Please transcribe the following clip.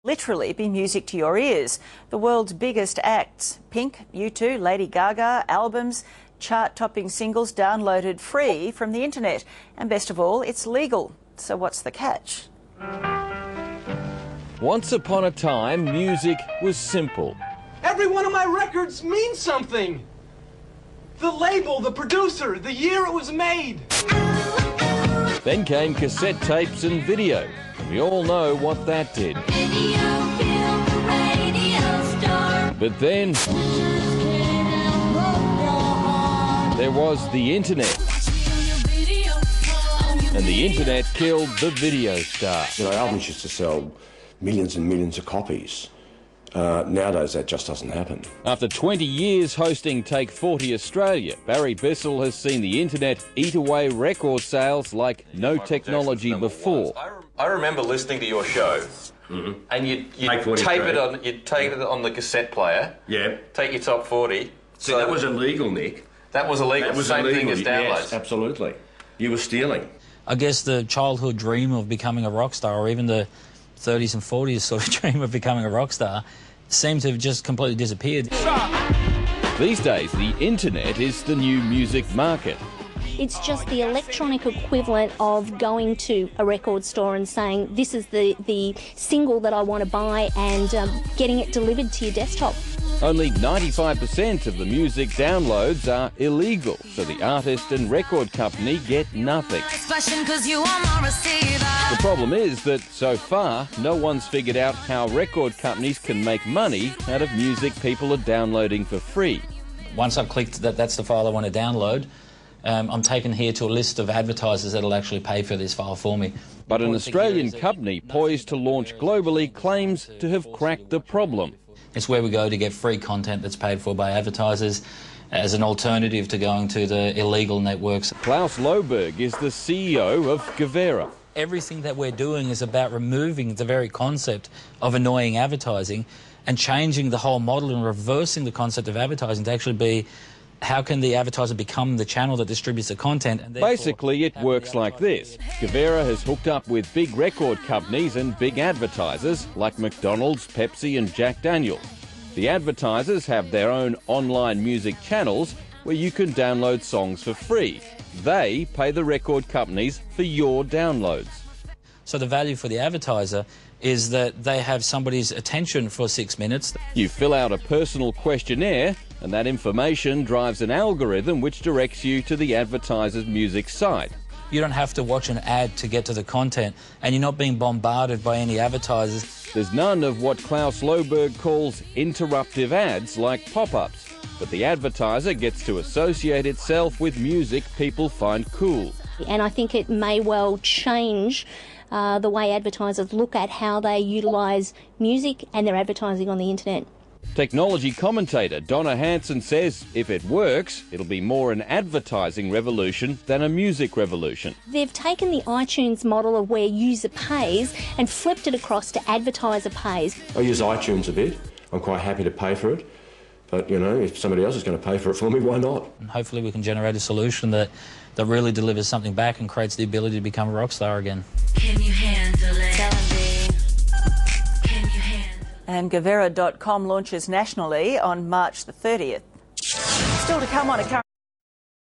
literally be music to your ears. The world's biggest acts, Pink, U2, Lady Gaga, albums, chart-topping singles downloaded free from the internet. And best of all, it's legal. So what's the catch? Once upon a time, music was simple. Every one of my records means something. The label, the producer, the year it was made. Then came cassette tapes and video. We all know what that did. But then there was the internet. And the internet killed the video star. You know, albums used to sell millions and millions of copies. Nowadays, that just doesn't happen. After 20 years hosting Take 40 Australia, Barry Bissell has seen the internet eat away record sales like no technology before. I remember listening to your show, and you'd tape it on the cassette player. Yeah. Take your top 40. See, that was illegal, Nick. That was illegal. That was Same illegal. thing as downloads. Yes, absolutely. You were stealing. I guess the childhood dream of becoming a rock star, or even the 30s and 40s sort of dream of becoming a rock star, seemed to have just completely disappeared. These days, the internet is the new music market. It's just the electronic equivalent of going to a record store and saying, this is the single that I want to buy, and getting it delivered to your desktop. Only 95% of the music downloads are illegal, so the artist and record company get nothing. The problem is that, so far, no one's figured out how record companies can make money out of music people are downloading for free. Once I've clicked that that's the file I want to download, I'm taken here to a list of advertisers that'll actually pay for this file for me. But an Australian company poised to launch globally claims to have cracked the problem. It's where we go to get free content that's paid for by advertisers as an alternative to going to the illegal networks. Klaus Loberg is the CEO of Guvera. Everything that we're doing is about removing the very concept of annoying advertising and changing the whole model and reversing the concept of advertising to actually be, how can the advertiser become the channel that distributes the content? And basically, it works like this. Guvera has hooked up with big record companies and big advertisers like McDonald's, Pepsi and Jack Daniels. The advertisers have their own online music channels where you can download songs for free. They pay the record companies for your downloads. So the value for the advertiser is that they have somebody's attention for 6 minutes. You fill out a personal questionnaire, and that information drives an algorithm which directs you to the advertiser's music site. You don't have to watch an ad to get to the content, and you're not being bombarded by any advertisers. There's none of what Klaus Loberg calls interruptive ads like pop-ups, but the advertiser gets to associate itself with music people find cool. And I think it may well change the way advertisers look at how they utilise music and their advertising on the internet. Technology commentator Donna Hanson says if it works, it'll be more an advertising revolution than a music revolution. They've taken the iTunes model of where user pays and flipped it across to advertiser pays. I use iTunes a bit. I'm quite happy to pay for it. But, you know, if somebody else is going to pay for it for me, why not? And hopefully we can generate a solution that really delivers something back and creates the ability to become a rock star again. Can you handle it? And Guvera.com launches nationally on March the 30th. Still to come on a current